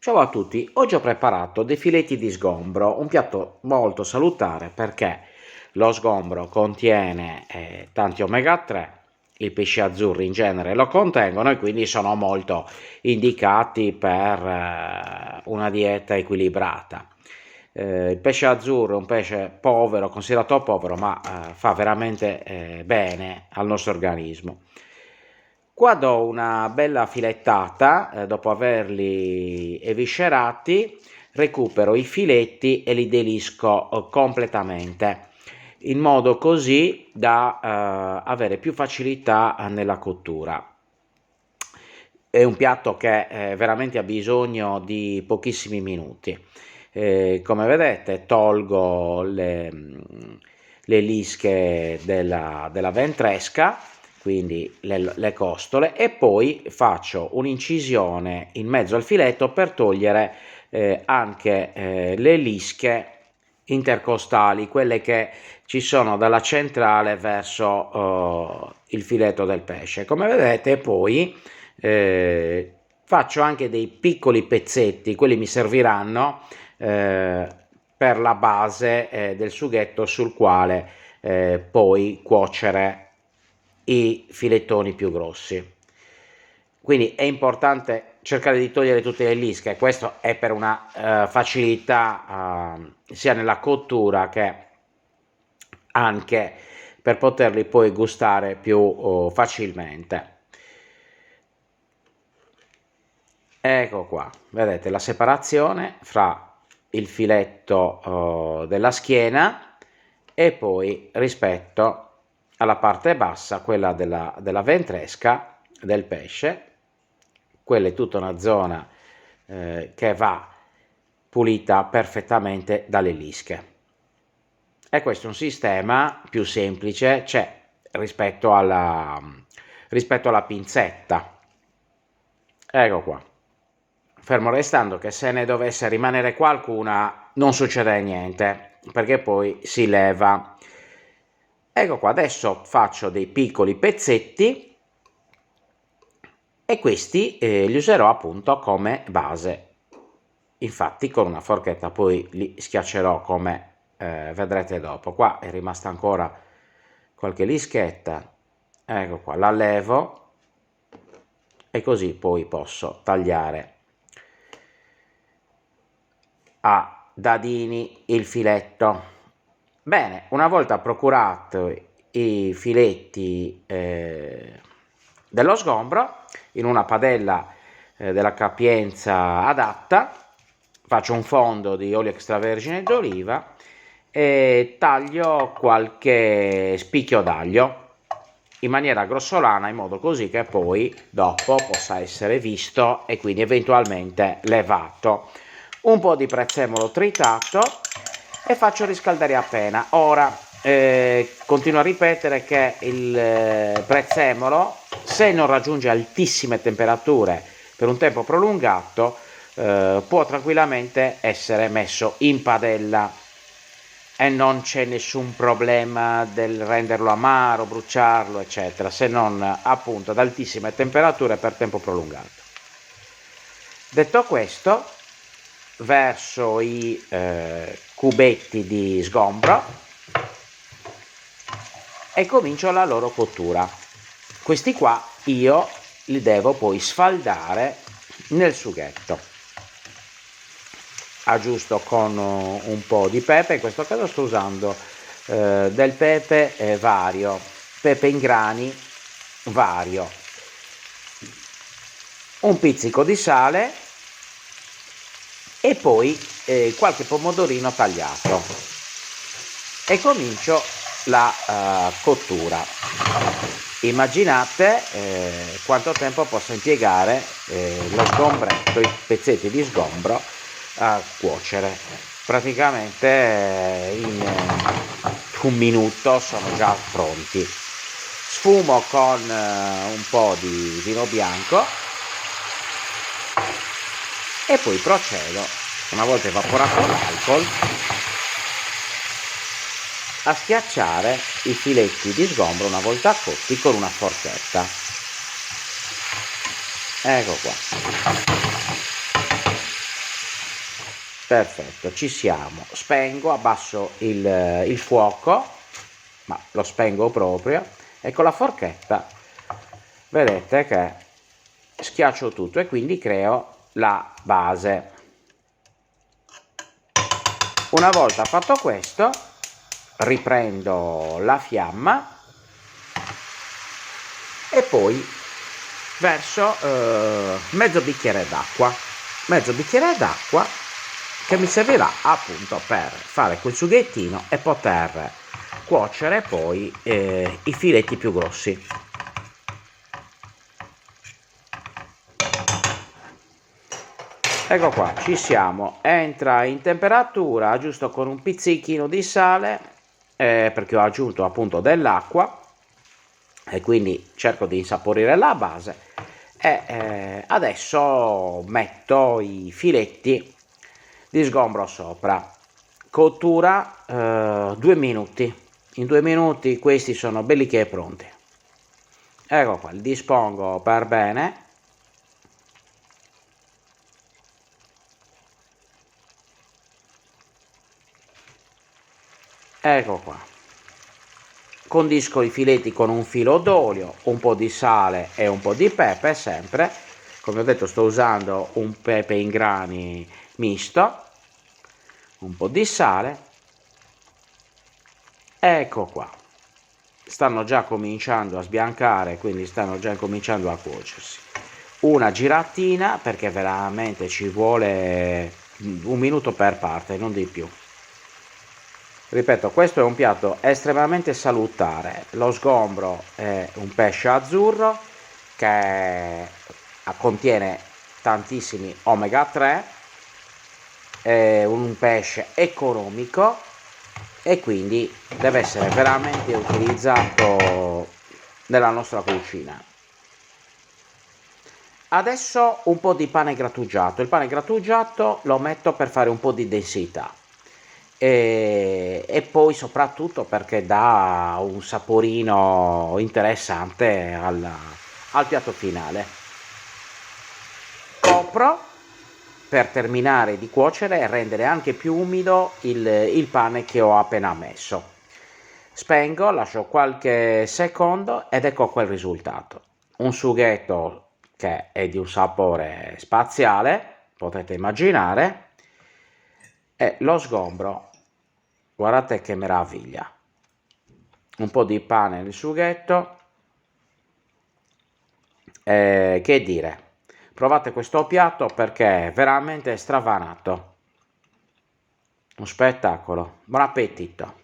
Ciao a tutti, oggi ho preparato dei filetti di sgombro, un piatto molto salutare perché lo sgombro contiene tanti omega 3, i pesci azzurri in genere lo contengono e quindi sono molto indicati per una dieta equilibrata. Il pesce azzurro è un pesce povero, considerato povero, ma fa veramente bene al nostro organismo. Qua do una bella filettata, dopo averli eviscerati, recupero i filetti e li delisco completamente, in modo così da avere più facilità nella cottura. È un piatto che veramente ha bisogno di pochissimi minuti. Come vedete tolgo le lische della ventresca, quindi le costole, e poi faccio un'incisione in mezzo al filetto per togliere anche le lische intercostali, quelle che ci sono dalla centrale verso il filetto del pesce. Come vedete poi faccio anche dei piccoli pezzetti, quelli mi serviranno per la base del sughetto sul quale poi cuocere i filettoni più grossi. Quindi è importante cercare di togliere tutte le lische, questo è per una facilità sia nella cottura che anche per poterli poi gustare più facilmente. Ecco qua, vedete la separazione fra il filetto della schiena e poi rispetto alla parte bassa, quella della ventresca del pesce. Quella è tutta una zona che va pulita perfettamente dalle lische. E questo è un sistema più semplice, cioè rispetto alla pinzetta. Ecco qua. Fermo restando che se ne dovesse rimanere qualcuna non succede niente, perché poi si leva. Ecco qua, adesso faccio dei piccoli pezzetti e questi li userò appunto come base. Infatti con una forchetta poi li schiaccerò come vedrete dopo. Qua è rimasta ancora qualche lischetta, ecco qua, la levo e così poi posso tagliare a dadini il filetto. Bene, una volta procurato i filetti dello sgombro, in una padella della capienza adatta faccio un fondo di olio extravergine d'oliva e taglio qualche spicchio d'aglio in maniera grossolana, in modo così che poi dopo possa essere visto e quindi eventualmente levato. Un po' di prezzemolo tritato e faccio riscaldare appena. Ora continuo a ripetere che il prezzemolo, se non raggiunge altissime temperature per un tempo prolungato, può tranquillamente essere messo in padella e non c'è nessun problema del renderlo amaro, bruciarlo, eccetera, se non appunto ad altissime temperature per tempo prolungato. Detto questo, verso i cubetti di sgombro e comincio la loro cottura. Questi qua io li devo poi sfaldare nel sughetto. Aggiusto con un po' di pepe, in questo caso sto usando del pepe vario, pepe in grani vario, un pizzico di sale e poi qualche pomodorino tagliato e comincio la cottura. Immaginate quanto tempo posso impiegare lo sgombretto, i pezzetti di sgombro a cuocere. Praticamente in un minuto sono già pronti. Sfumo con un po' di vino bianco e poi procedo, una volta evaporato l'alcol, a schiacciare i filetti di sgombro una volta cotti con una forchetta. Ecco qua. Perfetto, ci siamo. Spengo, abbasso il fuoco, ma lo spengo proprio, e con la forchetta vedete che schiaccio tutto e quindi creo la base. Una volta fatto questo, riprendo la fiamma e poi verso mezzo bicchiere d'acqua che mi servirà appunto per fare quel sughettino e poter cuocere poi i filetti più grossi. Ecco qua, ci siamo, entra in temperatura giusto con un pizzichino di sale, perché ho aggiunto appunto dell'acqua e quindi cerco di insaporire la base, e adesso metto i filetti di sgombro sopra. Cottura 2 minuti, in 2 minuti questi sono belli che pronti. Ecco qua, li dispongo per bene. Ecco qua, condisco i filetti con un filo d'olio, un po' di sale e un po' di pepe, sempre come ho detto sto usando un pepe in grani misto, un po' di sale. Ecco qua, stanno già cominciando a sbiancare, quindi stanno già cominciando a cuocersi. Una giratina, perché veramente ci vuole 1 minuto per parte, non di più. Ripeto, questo è un piatto estremamente salutare. Lo sgombro è un pesce azzurro che contiene tantissimi omega 3, è un pesce economico e quindi deve essere veramente utilizzato nella nostra cucina. Adesso un po' di pane grattugiato. Il pane grattugiato lo metto per fare un po' di densità. E poi soprattutto perché dà un saporino interessante al piatto finale. Copro per terminare di cuocere e rendere anche più umido il pane che ho appena messo. Spengo, lascio qualche secondo ed ecco quel risultato. Un sughetto che è di un sapore spaziale, potete immaginare, e lo sgombro. Guardate che meraviglia. Un po' di pane nel sughetto. Che dire, provate questo piatto perché è veramente stravanato. Un spettacolo. Buon appetito.